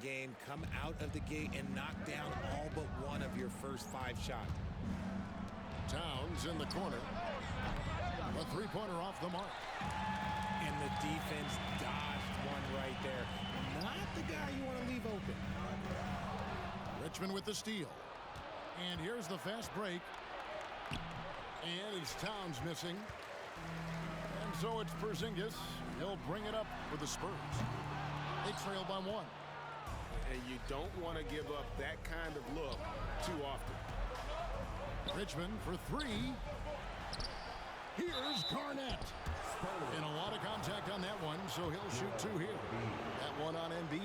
game, come out of the gate and knock down all but one of your first 5 shots. Towns in the corner. A three-pointer off the mark. And the defense dodged one right there. Not the guy you want to leave open. Richmond with the steal. And here's the fast break. And it's Towns missing. And so it's Porzingis. He'll bring it up for the Spurs. They trail by 1. And you don't want to give up that kind of look too often. Richmond for 3. Here's Garnett. And a lot of contact on that one, so he'll shoot 2 here. That one on Embiid.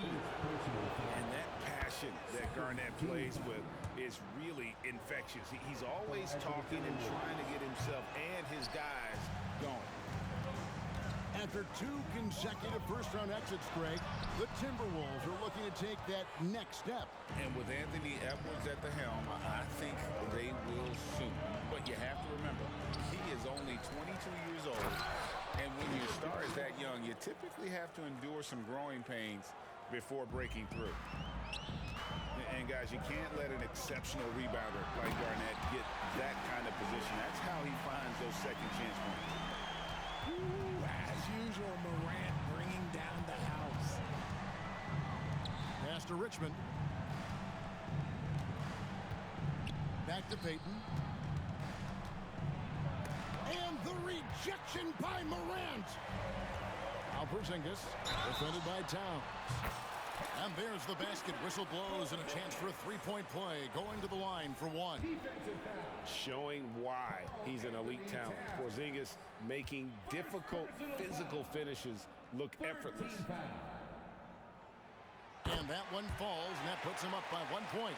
And that passion that Garnett plays with is really infectious. He's always talking and trying to get himself and his guys going. After 2 consecutive first-round exits, Greg, the Timberwolves are looking to take that next step. And with Anthony Edwards at the helm, I think they will soon. But you have to remember, he is only 22 years old. And when your star is that young, you typically have to endure some growing pains before breaking through. And, guys, you can't let an exceptional rebounder like Garnett get that kind of position. That's how he finds those second chance points. As usual, Morant bringing down the house. Pass to Richmond. Back to Payton. And the rejection by Morant. Now Porzingis, defended by Towns. And there's the basket. Whistle blows and a chance for a three-point play. Going to the line for 1. Showing why he's an elite talent. Porzingis making difficult physical finishes look effortless. And that one falls, and that puts him up by 1 point.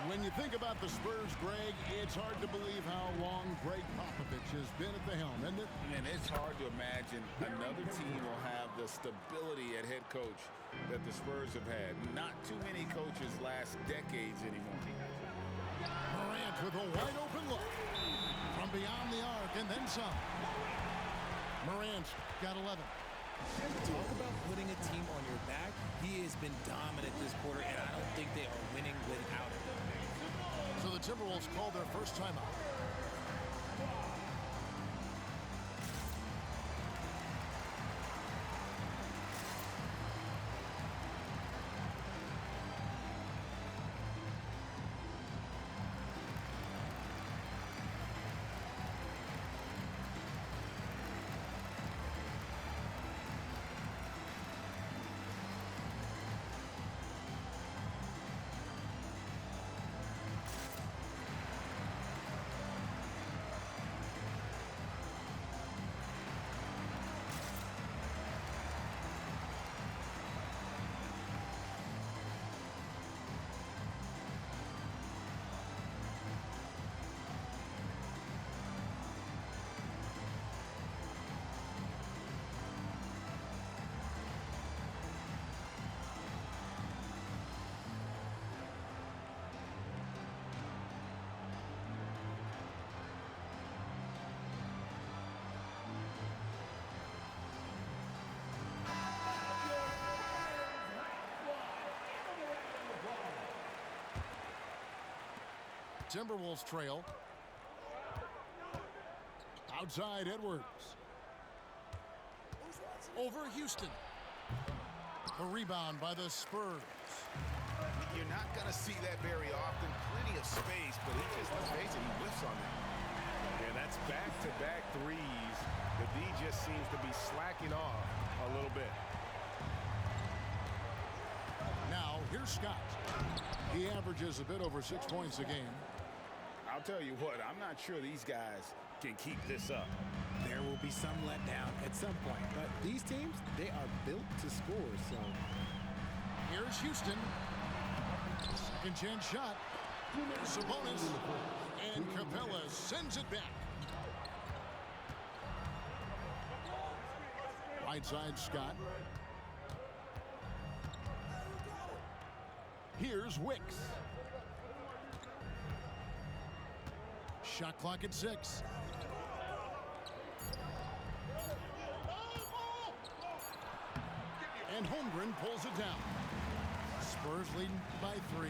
When you think about the Spurs, Greg, it's hard to believe how long Greg Popovich has been at the helm, isn't it? And it's hard to imagine another team will have the stability at head coach that the Spurs have had. Not too many coaches last decades anymore. Morant with a wide-open look from beyond the arc, and then some. Morant got 11. Talk about putting a team on your back. He has been dominant this quarter, and I don't think they are winning without him. So the Timberwolves called their first timeout. Timberwolves trail. Outside Edwards. Over Houston. The rebound by the Spurs. You're not going to see that very often. Plenty of space, but he just, let's face it, he whiffs on that. And that's back-to-back threes. The D just seems to be slacking off a little bit. Now, here's Scott. He averages a bit over 6 points a game. I'll tell you what, I'm not sure these guys can keep this up. There will be some letdown at some point, but these teams, they are built to score, so. Here's Houston. Second chance shot. Sabonis. And Capella sends it back. Right side Scott. Here's Wicks. Shot clock at 6. And Holmgren pulls it down. Spurs leading by 3.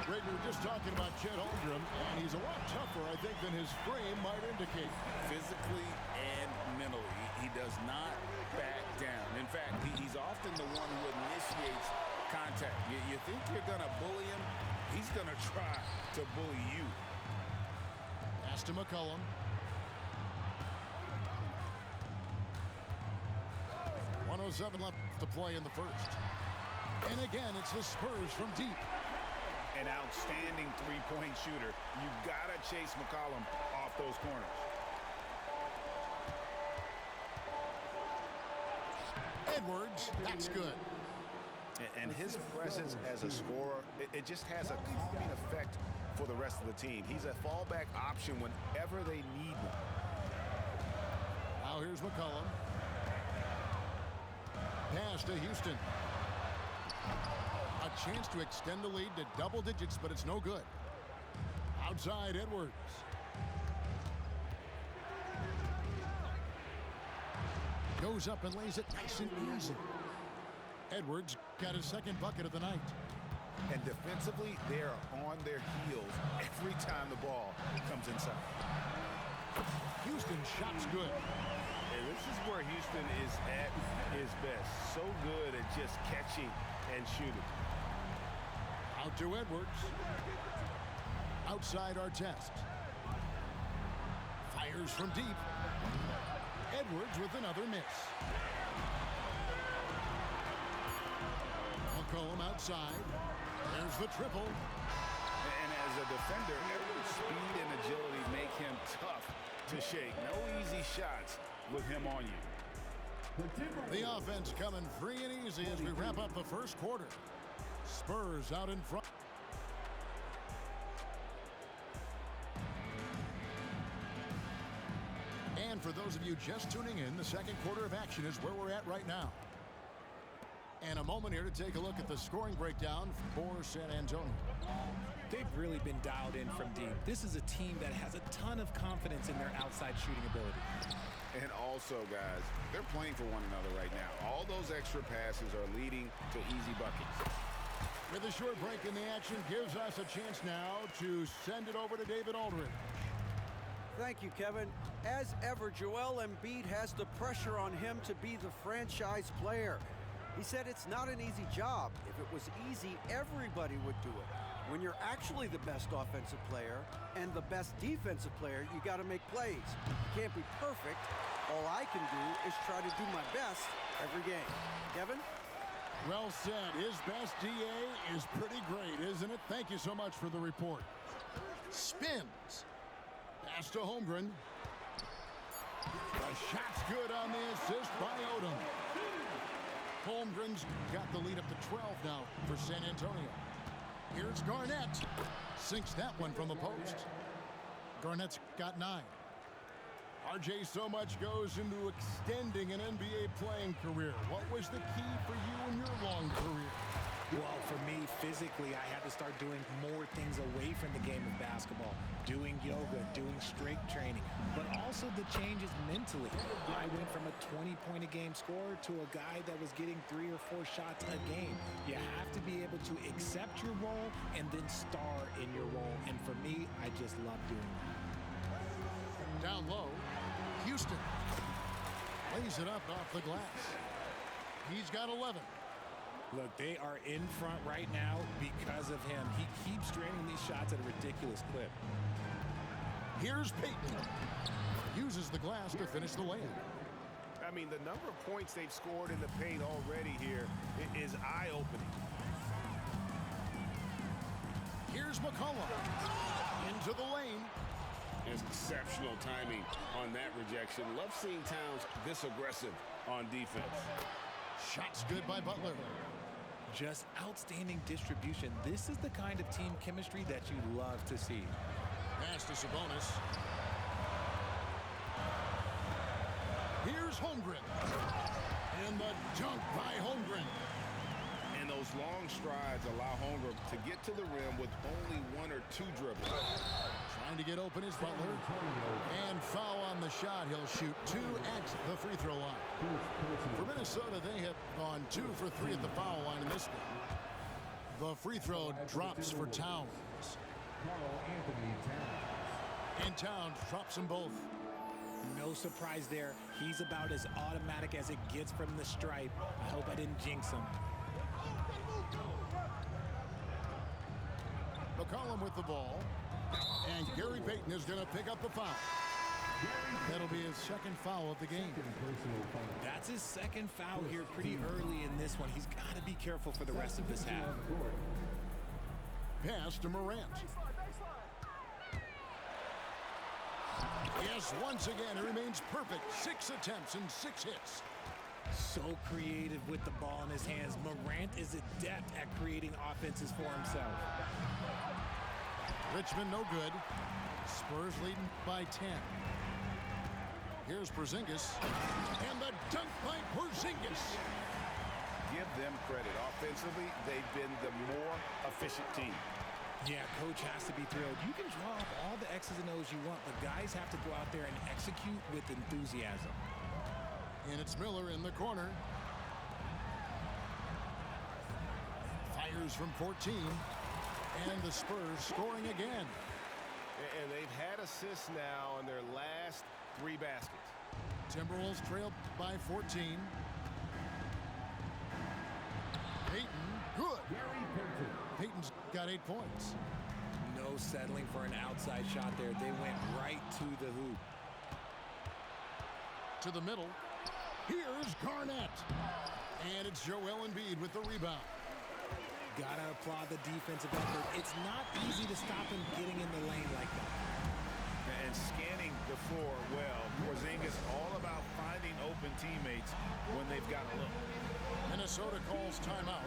Greg, we were just talking about Chet Holmgren, and he's a lot tougher, I think, than his frame might indicate. Physically and mentally, he does not back down. In fact, he's often the one who initiates contact. You think you're going to bully him? He's going to try to bully you. Pass to McCollum. .107 left to play in the first. And again, it's the Spurs from deep. An outstanding three-point shooter. You've got to chase McCollum off those corners. Edwards, that's good. And his presence as a scorer, it just has a calming effect for the rest of the team. He's a fallback option whenever they need one. Now here's McCollum. Pass to Houston. A chance to extend the lead to double digits, but it's no good. Outside Edwards. Goes up and lays it nice and easy. Edwards got his second bucket of the night. And defensively, they are on their heels every time the ball comes inside. Houston shot's good. And this is where Houston is at his best. So good at just catching and shooting. Out to Edwards. Outside Artest. Fires from deep. Edwards with another miss. McCollum outside. There's the triple. And as a defender, Edwards' speed and agility make him tough to shake. No easy shots with him on you. The offense coming free and easy as we wrap up the first quarter. Spurs out in front. And for those of you just tuning in, the second quarter of action is where we're at right now. And a moment here to take a look at the scoring breakdown for San Antonio. They've really been dialed in from deep. This is a team that has a ton of confidence in their outside shooting ability. And also, guys, they're playing for one another right now. All those extra passes are leading to easy buckets. With a short break in the action, gives us a chance now to send it over to David Aldridge. Thank you, Kevin. As ever, Joel Embiid has the pressure on him to be the franchise player. He said it's not an easy job. If it was easy, everybody would do it. When you're actually the best offensive player and the best defensive player, you got to make plays. You can't be perfect. All I can do is try to do my best every game. Kevin? Well said. His best DA is pretty great, isn't it? Thank you so much for the report. Spins. Pass to Holmgren. The shot's good on the assist by Odom. Holmgren's got the lead up to 12 now for San Antonio. Here's Garnett. Sinks that one from the post. Garnett's got 9. RJ, so much goes into extending an NBA playing career. What was the key for you in your long career? Well, for me, physically, I had to start doing more things away from the game of basketball. Doing yoga, doing strength training, but also the changes mentally. I went from a 20-point-a-game scorer to a guy that was getting 3 or 4 shots a game. You have to be able to accept your role and then star in your role. And for me, I just love doing that. Down low, Houston lays it up off the glass. He's got 11. Look, they are in front right now because of him. He keeps draining these shots at a ridiculous clip. Here's Payton. Uses the glass to finish the layup. I mean, the number of points they've scored in the paint already here is eye-opening. Here's McCollum. Into the lane. Exceptional timing on that rejection. Love seeing Towns this aggressive on defense. Shot's good by Butler. Just outstanding distribution. This is the kind of team chemistry that you love to see. Pass to Sabonis. Here's Holmgren. And the dunk by Holmgren. And those long strides allow Holmgren to get to the rim with only 1 or 2 dribbles. Trying to get open is Butler. And foul on the shot. He'll shoot 2 at the free throw line. For Minnesota, they have gone 2 for 3 at the foul line in this game. The free throw drops for Towns. And Towns drops them both. No surprise there. He's about as automatic as it gets from the stripe. I hope I didn't jinx him. McCollum with the ball. And Gary Payton is going to pick up the foul. That'll be his second foul of the game. That's his second foul here pretty early in this one. He's got to be careful for the rest of this half. Pass to Morant. Yes, once again, he remains perfect. 6 attempts and 6 hits. So creative with the ball in his hands. Morant is adept at creating offenses for himself. Richmond no good. Spurs leading by 10. Here's Porzingis. And the dunk by Porzingis. Give them credit. Offensively, they've been the more efficient team. Yeah, coach has to be thrilled. You can draw up all the X's and O's you want, but guys have to go out there and execute with enthusiasm. And it's Miller in the corner. Fires from 14. And the Spurs scoring again. And they've had assists now in their last 3 baskets. Timberwolves trail by 14. Payton, good. Payton's got 8 points. No settling for an outside shot there. They went right to the hoop. To the middle. Here's Garnett. And it's Joel Embiid with the rebound. Gotta applaud the defensive effort. It's not easy to stop him getting in the lane like that. And scanning the floor well. Porzingis all about finding open teammates when they've got a look. Minnesota calls timeout.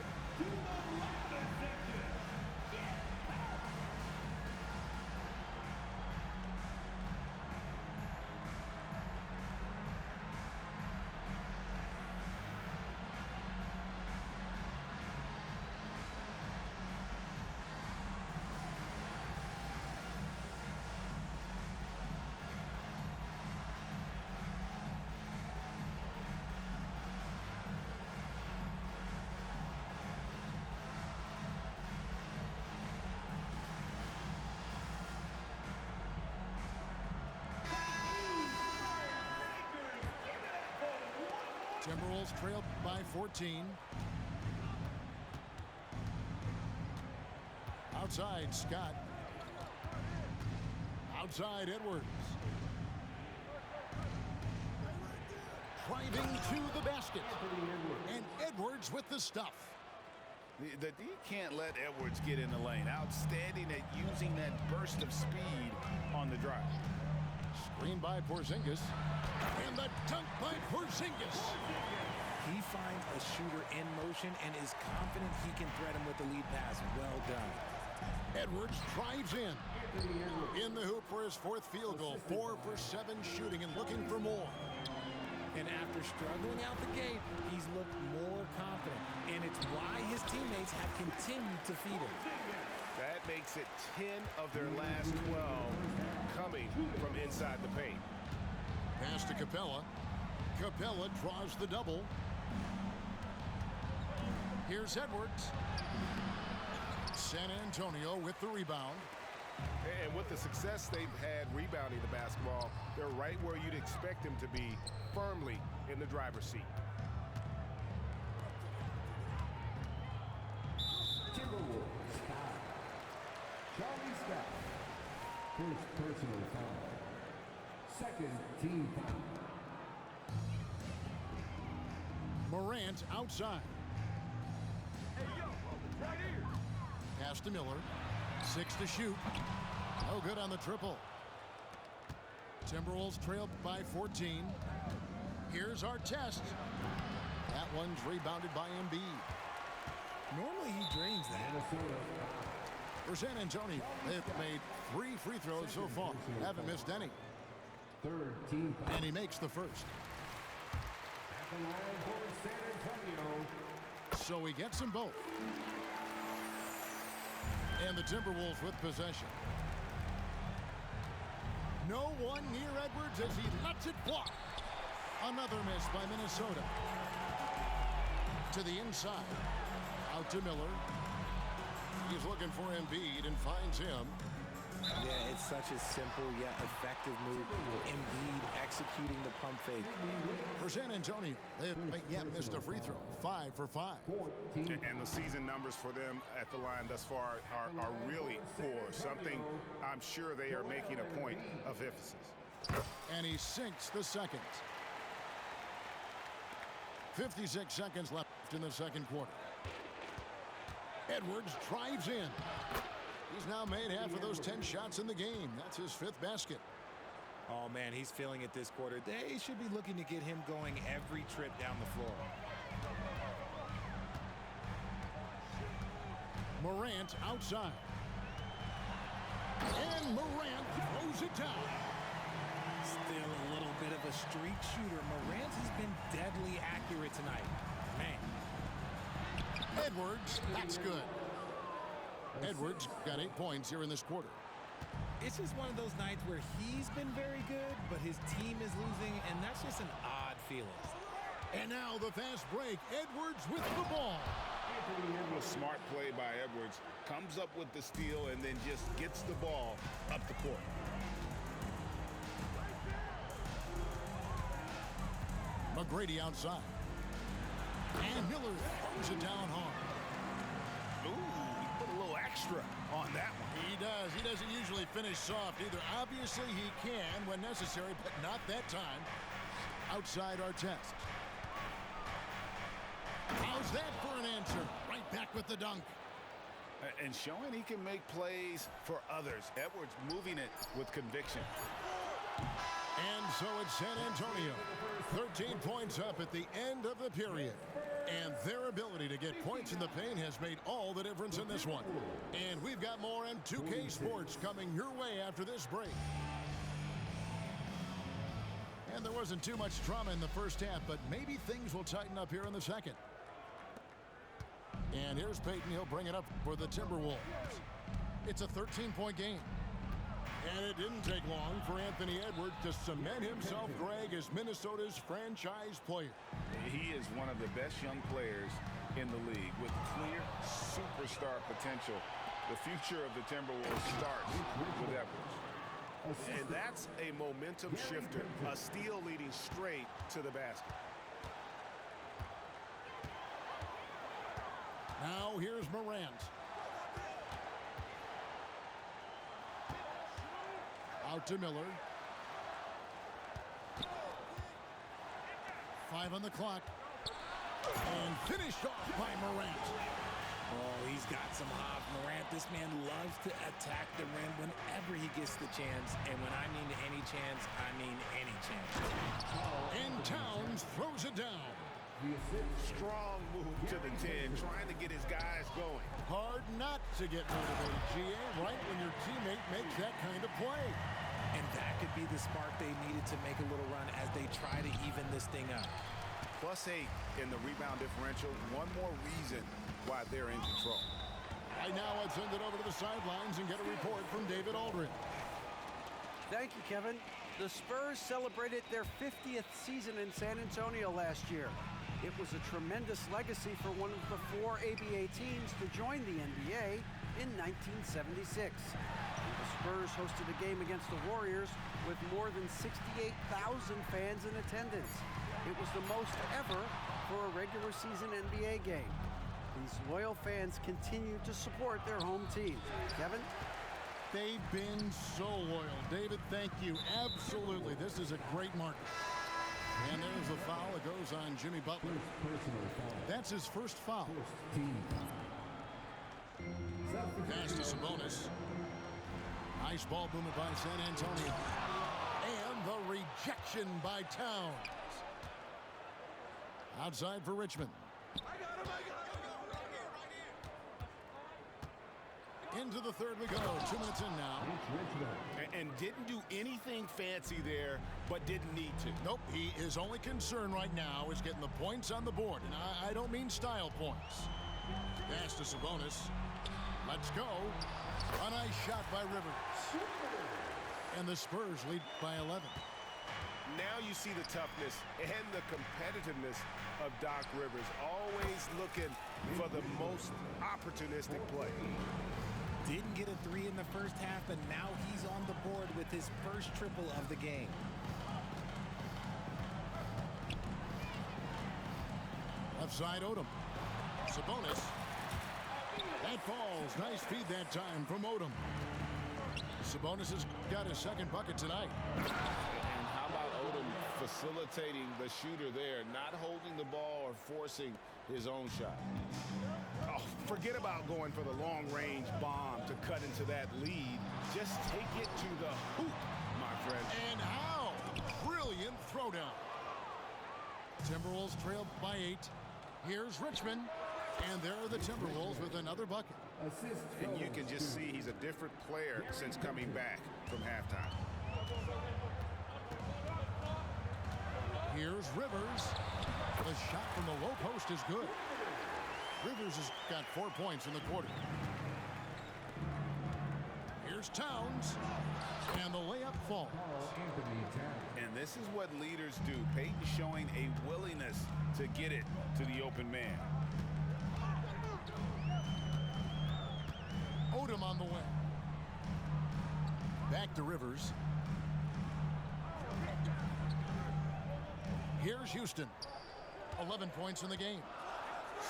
Timberwolves trail by 14. Outside, Scott. Outside, Edwards. Driving to the basket. And Edwards with the stuff. The D can't let Edwards get in the lane. Outstanding at using that burst of speed on the drive. Screen by Porzingis. And the dunk by Porzingis. He finds a shooter in motion and is confident he can threat him with the lead pass. Well done. Edwards drives in. In the hoop for his 4th field goal. 4 for 7 shooting and looking for more. And after struggling out the gate, he's looked more confident. And it's why his teammates have continued to feed him. That makes it 10 of their last 12 coming from inside the paint. Pass to Capella. Capella draws the double. Here's Edwards. San Antonio with the rebound. And with the success they've had rebounding the basketball, they're right where you'd expect them to be, firmly in the driver's seat. Timberwolves foul. Charlie Scott. First personal foul. Second team foul. Morant outside. Pass to Miller. 6 to shoot. No good on the triple. Timberwolves trailed by 14. Here's Artest. That one's rebounded by Embiid. Normally he drains that. For San Antonio, they've made 3 free throws so far. Haven't missed any. Third team foul. And he makes the first. At the line for San Antonio. So he gets them both. And the Timberwolves with possession. No one near Edwards as he lets it fly. Another miss by Minnesota. To the inside. Out to Miller. He's looking for Embiid and finds him. Yeah, it's such a simple yet effective move. Embiid executing the pump fake. For San Antonio, they haven't yet missed a free throw. 5 for 5. And the season numbers for them at the line thus far are really poor. Something I'm sure they are making a point of emphasis. And he sinks the second. 56 seconds left in the second quarter. Edwards drives in. He's now made half of those 10 shots in the game. That's his 5th basket. Oh, man, he's feeling it this quarter. They should be looking to get him going every trip down the floor. Morant outside. And Morant throws it down. Still a little bit of a streak shooter. Morant has been deadly accurate tonight. Man. Edwards, that's good. Edwards got 8 points here in this quarter. It's just one of those nights where he's been very good, but his team is losing, and that's just an odd feeling. And now the fast break. Edwards with the ball. A smart play by Edwards. Comes up with the steal and then just gets the ball up the court. McGrady outside. And Miller throws it down hard. Ooh, he put a little extra on that one. He does. He doesn't usually finish soft either. Obviously, he can when necessary, but not that time. Outside our test. How's that for an answer? Right back with the dunk. And showing he can make plays for others. Edwards moving it with conviction. And so it's San Antonio. 13 points up at the end of the period. And their ability to get points in the paint has made all the difference in this one. And we've got more on 2K Sports coming your way after this break. And there wasn't too much drama in the first half, but maybe things will tighten up here in the second. And here's Payton. He'll bring it up for the Timberwolves. It's a 13-point game. And it didn't take long for Anthony Edwards to cement himself, Greg, as Minnesota's franchise player. He is one of the best young players in the league with clear superstar potential. The future of the Timberwolves starts with Edwards. And that's a momentum shifter. A steal leading straight to the basket. Now here's Morant. Out to Miller. 5 on the clock. And finished off by Morant. Oh, he's got some hop. Morant, this man loves to attack the rim whenever he gets the chance. And when I mean any chance, I mean any chance. And Towns throws it down. Strong move to the 10, trying to get his guys going. Hard not to get motivated, GA, right when your teammate makes that kind of play. And that could be the spark they needed to make a little run as they try to even this thing up. +8 in the rebound differential. One more reason why they're in control. Right now, let's send it over to the sidelines and get a report from David Aldridge. Thank you, Kevin. The Spurs celebrated their 50th season in San Antonio last year. It was a tremendous legacy for one of the 4 ABA teams to join the NBA in 1976. The Spurs hosted a game against the Warriors with more than 68,000 fans in attendance. It was the most ever for a regular season NBA game. These loyal fans continue to support their home teams. Kevin? They've been so loyal. David, thank you. Absolutely. This is a great market. And there's the foul. It goes on Jimmy Butler. That's his first foul. Pass to Sabonis. Nice ball movement by San Antonio. And the rejection by Towns. Outside for Richmond. Into the third we go. 2 minutes in now. And didn't do anything fancy there, but didn't need to. Nope, he is only concerned right now is getting the points on the board. And I don't mean style points. Pass to Sabonis. Let's go. A nice shot by Rivers. And the Spurs lead by 11. Now you see the toughness and the competitiveness of Doc Rivers. Always looking for the most opportunistic play. Didn't get a 3 in the first half, but now he's on the board with his first triple of the game. Left side, Odom. Sabonis. That falls. Nice feed that time from Odom. Sabonis has got his second bucket tonight. And how about Odom facilitating the shooter there, not holding the ball or forcing his own shot? Oh, forget about going for the long-range bomb to cut into that lead. Just take it to the hoop, my friend. And how? Brilliant throwdown. Timberwolves trail by 8. Here's Richmond. And there are the Timberwolves with another bucket. And you can just see he's a different player since coming back from halftime. Here's Rivers. The shot from the low post is good. Rivers has got 4 points in the quarter. Here's Towns. And the layup falls. And this is what leaders do. Peyton showing a willingness to get it to the open man. Odom on the wing. Back to Rivers. Here's Houston. 11 points in the game.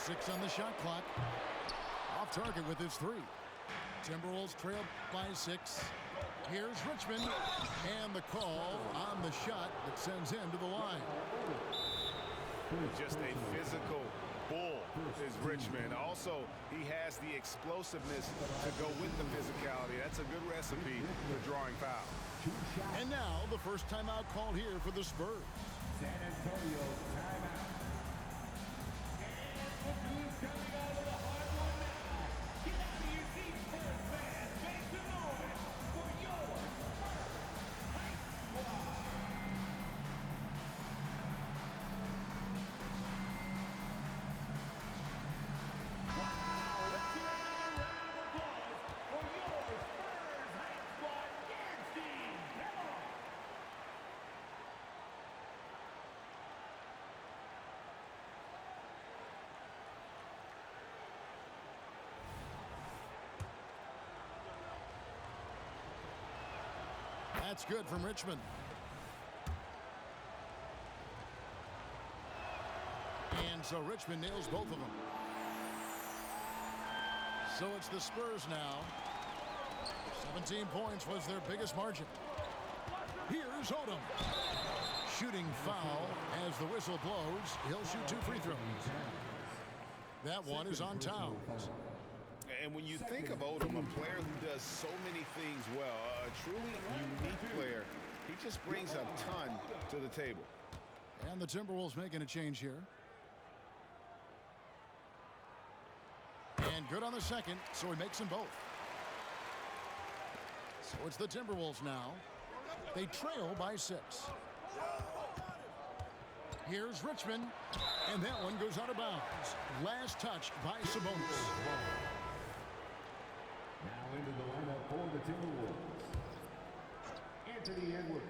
6 on the shot clock. Off target with his 3. Timberwolves trail by 6. Here's Richmond. And the call on the shot that sends him to the line. Just a physical bull is Richmond. Also, he has the explosiveness to go with the physicality. That's a good recipe for drawing fouls. And now the first timeout called here for the Spurs. San Antonio timeout. And who's coming out of the hardwood now? Get out of your seats, Spurs fans. Make some noise for your Spurs Hype Squad. Wow, let's hear another round of applause for your Spurs Hype Squad dance team. Come on. That's good from Richmond. And so Richmond nails both of them. So it's the Spurs now. 17 points was their biggest margin. Here's Odom. Shooting foul as the whistle blows. He'll shoot 2 free throws. That one is on Towns. And when you think of Odom, a player who does so many things well, a truly unique player, he just brings a ton to the table. And the Timberwolves making a change here. And good on the second, so he makes them both. So it's the Timberwolves now. They trail by 6. Here's Richmond, and that one goes out of bounds. Last touched by Sabonis. Now into the lineup for the Timberwolves. Anthony Edwards.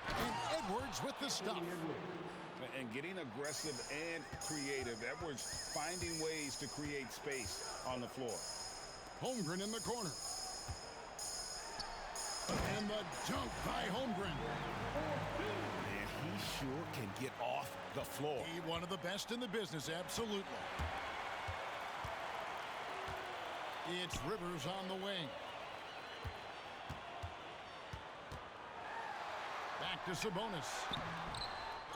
And Edwards with the stop. And getting aggressive and creative. Edwards finding ways to create space on the floor. Holmgren in the corner. And the dunk by Holmgren. And he sure can get off the floor. He one of the best in the business, absolutely. It's Rivers on the wing. Back to Sabonis.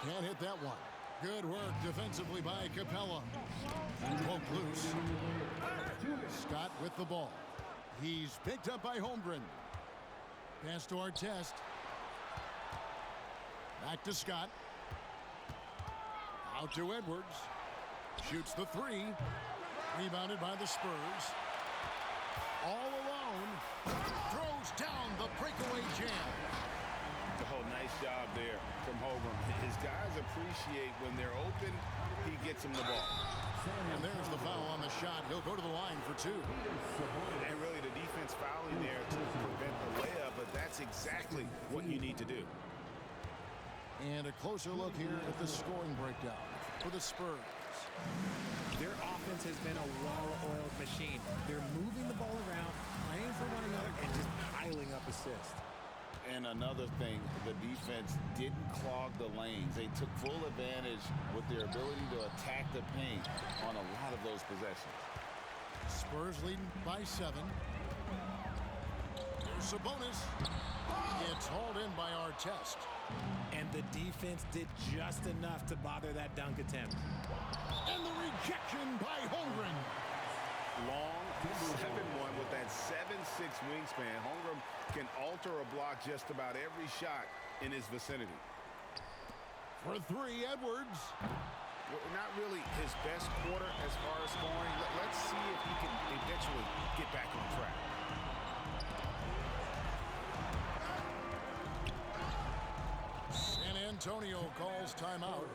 Can't hit that one. Good work defensively by Capella. Poked loose. Scott with the ball. He's picked up by Holmgren. Pass to Artest. Back to Scott. Out to Edwards. Shoots the 3. Rebounded by the Spurs. All alone. Throws down the breakaway jam. Oh, nice job there from Holmgren. His guys appreciate when they're open, he gets them the ball. And there's the foul on the shot. He'll go to the line for 2. And really the defense fouling there to prevent the layup, but that's exactly what you need to do. And a closer look here at the scoring breakdown for the Spurs. Their offense has been a well-oiled machine. They're moving the ball around, playing for one another, and just piling up assists. And another thing, the defense didn't clog the lanes. They took full advantage with their ability to attack the paint on a lot of those possessions. Spurs leading by 7. Here's Sabonis. It's hauled in by Artest. And the defense did just enough to bother that dunk attempt. And the rejection by Holmgren. Long 7-1 with that 7'6" wingspan. Holmgren can alter a block just about every shot in his vicinity. For 3, Edwards. Not really his best quarter as far as scoring. Let's see if he can eventually get back on track. San Antonio calls timeout.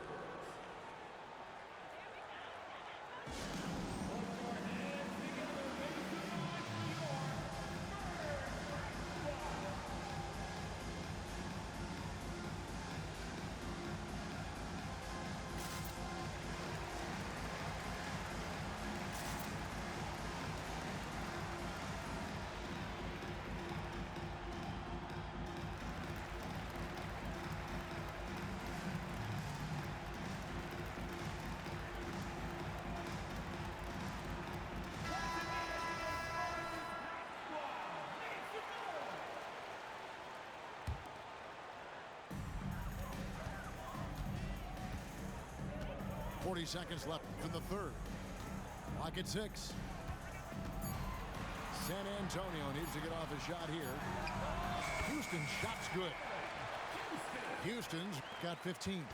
.40 seconds left in the third. Clock at 6. San Antonio needs to get off a shot here. Houston's shot's good. Houston's got 15.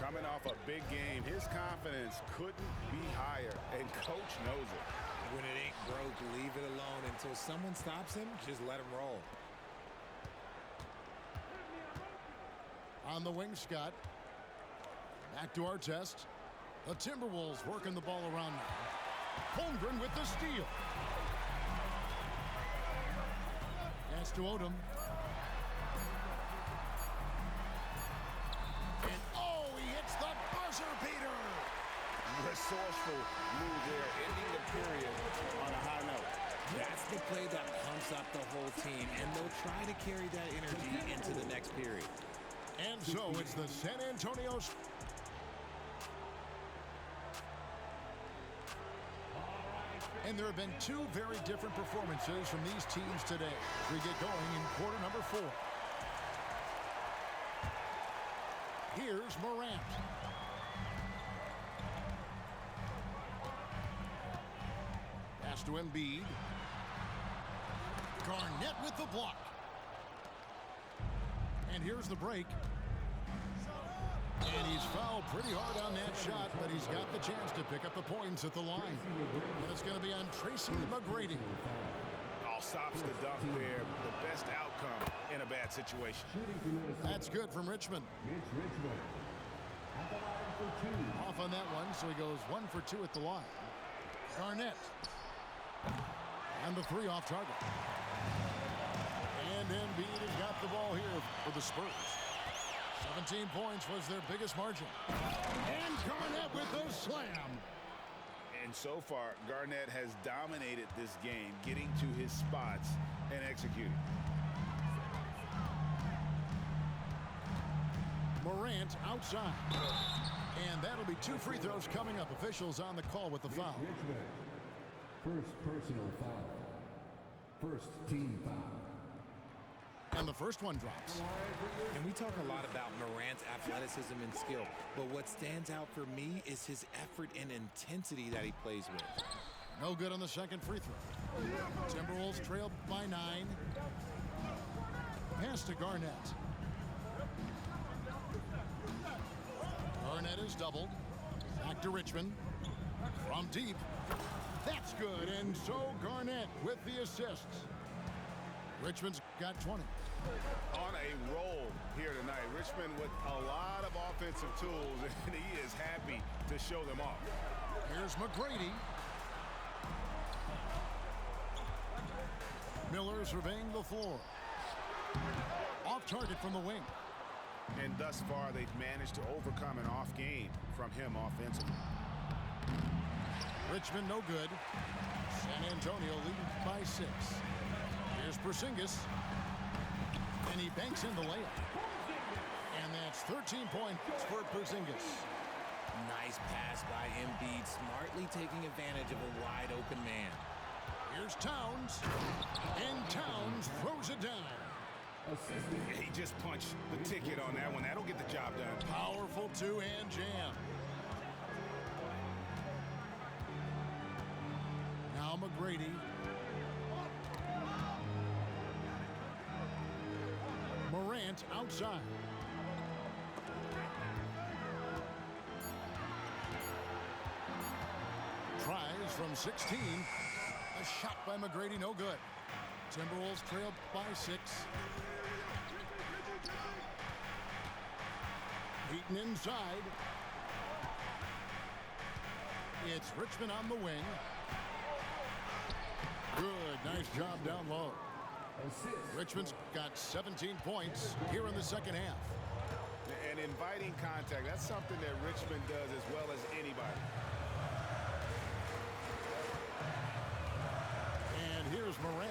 Coming off a big game, his confidence couldn't be higher, and coach knows it. When it ain't broke, leave it alone until someone stops him. Just let him roll. On the wing, Scott. Back to Artest. The Timberwolves working the ball around now. Holmgren with the steal. Pass to Odom. And oh, he hits the buzzer beater. Resourceful move there, ending the period on a high note. That's the play that pumps up the whole team, and they'll try to carry that energy into the next period. And so it's the San Antonio. And there have been 2 very different performances from these teams today as we get going in quarter number 4. Here's Morant. Pass to Embiid. Garnett with the block. And here's the break. And he's fouled pretty hard on that shot, but he's got the chance to pick up the points at the line. And it's going to be on Tracy McGrady. All stops the dunk there. The best outcome in a bad situation. That's good from Richmond. Off on that one, so he goes 1 for 2 at the line. Garnett. And the 3 off target. And Embiid has got the ball here for the Spurs. 17 points was their biggest margin. And Garnett with the slam. And so far, Garnett has dominated this game, getting to his spots and executing. Morant outside. And that'll be 2 free throws coming up. Officials on the call with the foul. First personal foul. First team foul. And the first one drops. And we talk a lot about Morant's athleticism and skill, but what stands out for me is his effort and intensity that he plays with. No good on the second free throw. Timberwolves trail by 9. Pass to Garnett. Garnett is doubled. Back to Richmond. From deep. That's good. And so Garnett with the assists. Richmond's got 20. On a roll here tonight. Richmond with a lot of offensive tools, and he is happy to show them off. Here's McGrady. Miller surveying the floor. Off target from the wing. And thus far, they've managed to overcome an off game from him offensively. Richmond no good. San Antonio leading by 6. Here's Porzingis. And he banks in the layup. And that's 13 points for Porzingis. Nice pass by Embiid, smartly taking advantage of a wide open man. Here's Towns. And Towns throws it down. He just punched the ticket on that one. That'll get the job done. Powerful two-hand jam. Now McGrady. Morant outside. Tries from 16. A shot by McGrady, no good. Timberwolves trail by 6. Heaton inside. It's Richmond on the wing. Good, nice job down low. Richmond's got 17 points here in the second half. And inviting contact, that's something that Richmond does as well as anybody. And here's Morant.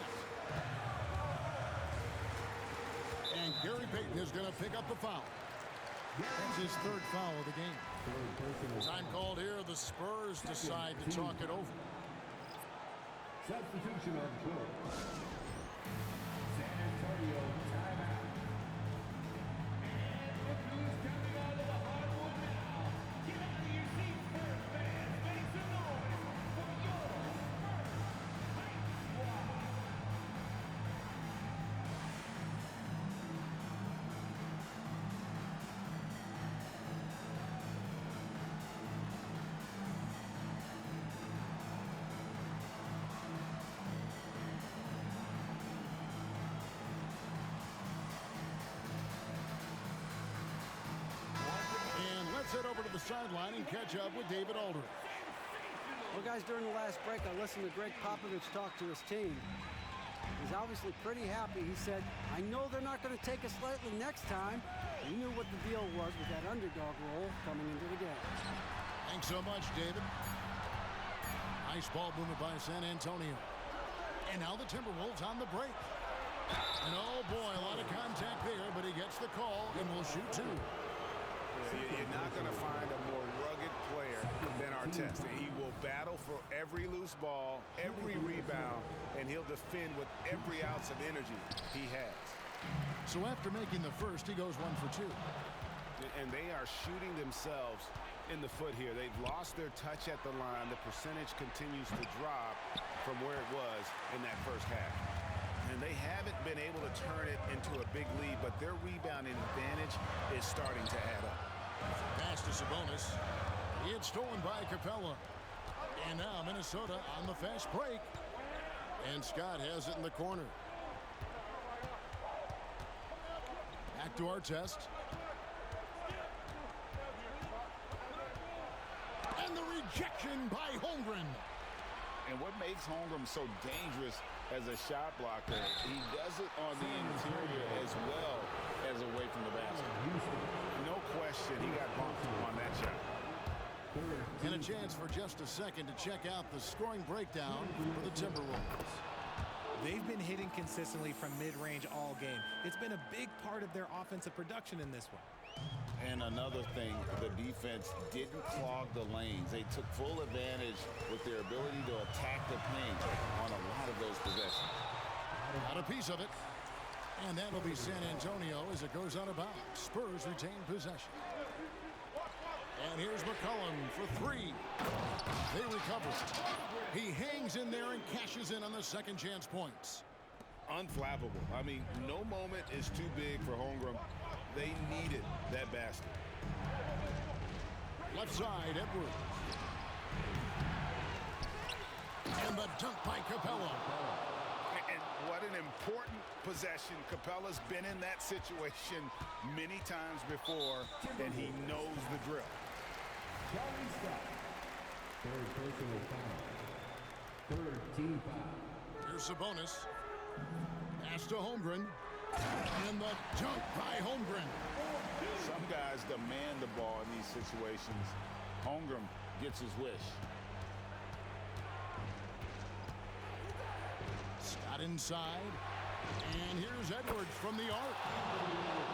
And Gary Payton is going to pick up the foul. That's his 3rd foul of the game. Time called here. The Spurs decide to talk it over. Substitution on court. San Antonio timeout. Look who's coming out of the hardwood now. Get out of your seats, Spurs fans. Make some noise for your Spurs Hype Squad. Let's head over to the sideline and catch up with David Aldridge. Well, guys, during the last break, I listened to Greg Popovich talk to his team. He's obviously pretty happy. He said, I know they're not going to take us lightly next time. He knew what the deal was with that underdog role coming into the game. Thanks so much, David. Nice ball movement by San Antonio. And now the Timberwolves on the break. And oh boy, a lot of contact there, but he gets the call and will shoot 2. You're not going to find a more rugged player than Artest. He will battle for every loose ball, every rebound, and he'll defend with every ounce of energy he has. So after making the first, he goes 1 for 2. And they are shooting themselves in the foot here. They've lost their touch at the line. The percentage continues to drop from where it was in that first half. And they haven't been able to turn it into a big lead, but their rebounding advantage is starting to add up. Pass to Sabonis. It's stolen by Capella. And now Minnesota on the fast break. And Scott has it in the corner. Back to Artest. And the rejection by Holmgren. And what makes Holmgren so dangerous as a shot blocker, he does it on the interior as well as away from the basket. No question, he got bumped on that shot. And a chance for just a second to check out the scoring breakdown for the Timberwolves. They've been hitting consistently from mid-range all game. It's been a big part of their offensive production in this one. And another thing, the defense didn't clog the lanes. They took full advantage with their ability to attack the paint on a lot of those possessions. Got a piece of it. And that'll be San Antonio as it goes out of bounds. Spurs retain possession. And here's McCollum for 3. They recover. He hangs in there and cashes in on the second chance points. Unflappable. I mean, no moment is too big for Holmgren. They needed that basket. Left side, Edwards. And the dunk by Capella. And what an important possession. Capella's been in that situation many times before, and he knows the drill. Kelly Scott. 3rd personal foul. 3rd team foul. Here's Sabonis. Pass to Holmgren. And the dunk by Holmgren. Some guys demand the ball in these situations. Holmgren gets his wish. Scott inside. And here's Edwards from the arc.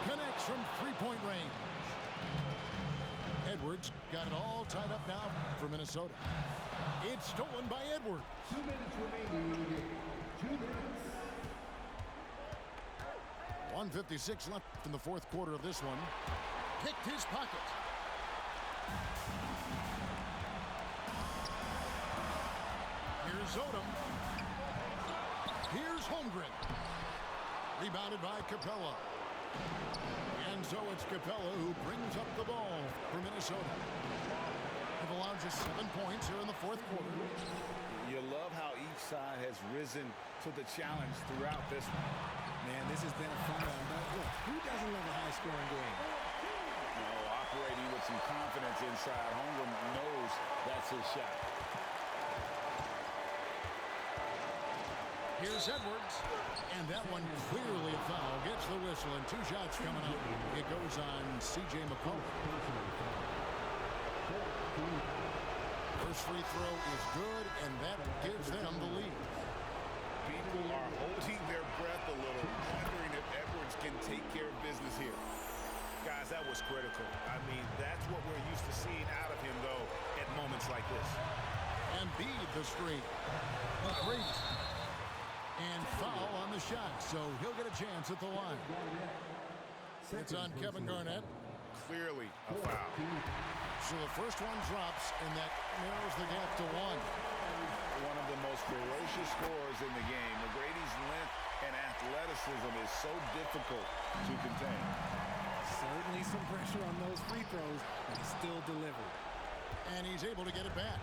Connects from three-point range. Edwards got it all tied up now for Minnesota. It's stolen by Edwards. 2 minutes remaining. 2 minutes. 1:56 left in the fourth quarter of this one. Picked his pocket. Here's Odom. Here's Holmgren. Rebounded by Capella. And so it's Capella who brings up the ball for Minnesota. It allowed just 7 points here in the fourth quarter. You love how each side has risen to the challenge throughout this one. Man, this has been a fun one, but look, who doesn't love a high-scoring game? You know, operating with some confidence inside. Holmgren knows that's his shot. Here's Edwards. And that one clearly a foul. Gets the whistle and 2 shots coming up. It goes on C.J. McCollum. First free throw is good, and that gives them the lead. People are holding their breath a little, wondering if Edwards can take care of business here. Guys, that was critical. I mean, that's what we're used to seeing out of him, though, at moments like this. Embiid the streak. Great. And foul on the shot, so he'll get a chance at the line. It's on Kevin Garnett. Clearly a foul. So the first one drops, and that narrows the gap to 1. One of the most ferocious scorers in the game. McGrady's length and athleticism is so difficult to contain. Certainly some pressure on those free throws, but he still delivered. And he's able to get it back.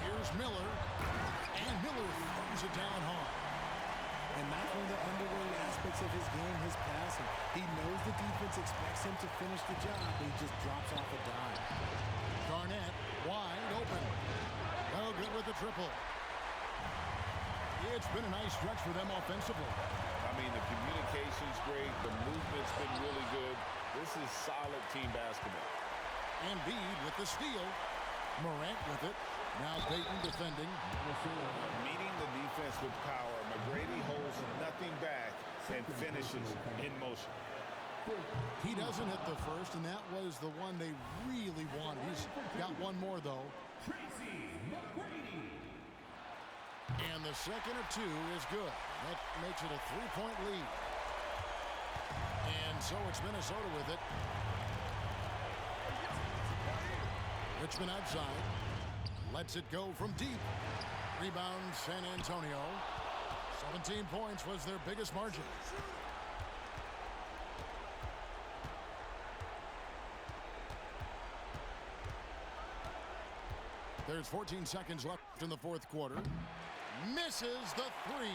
Here's Miller. And Miller throws it down hard. And that's one of the underrated aspects of his game, his passing. He knows the defense expects him to finish the job, but he just drops off a dime. Garnett wide open. No good with the triple. It's been a nice stretch for them offensively. I mean, the communication's great. The movement's been really good. This is solid team basketball. Embiid with the steal. Morant with it. Now Payton defending. Meeting the defense with power. McGrady holds nothing back and finishes in motion. He doesn't hit the first, and that was the one they really wanted. He's got one more, though. Tracy McGrady. And the second of 2 is good. That makes it a 3-point lead. And so it's Minnesota with it. Richmond outside. Lets it go from deep. Rebound San Antonio. 17 points was their biggest margin. There's 14 seconds left in the fourth quarter. Misses the 3.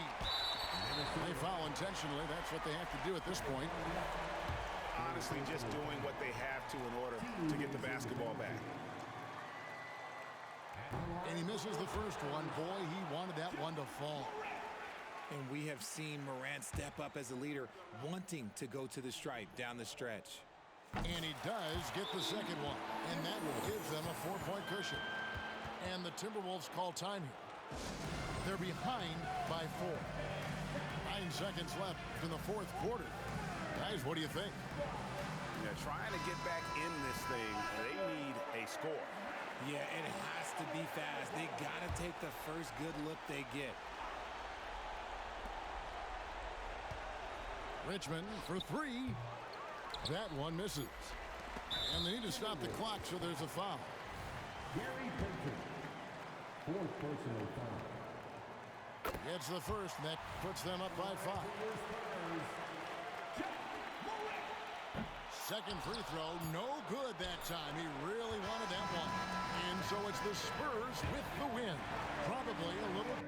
They foul intentionally. That's what they have to do at this point. Honestly, just doing what they have to in order to get the basketball back. And he misses the first one. Boy, he wanted that one to fall. And we have seen Morant step up as a leader, wanting to go to the stripe down the stretch. And he does get the second one. And that gives them a 4-point cushion. And the Timberwolves call time here. They're behind by 4. 9 seconds left in the fourth quarter. Guys, what do you think? Yeah, trying to get back in this thing, they need a score. Yeah, it has to be fast. They got to take the first good look they get. Richmond for 3. That one misses. And they need to stop the clock, so there's a foul. Gary Payton. 4th personal foul. Gets the first, and that puts them up by 5. Second free throw, no good that time. He really wanted that one. And so it's the Spurs with the win. Probably a little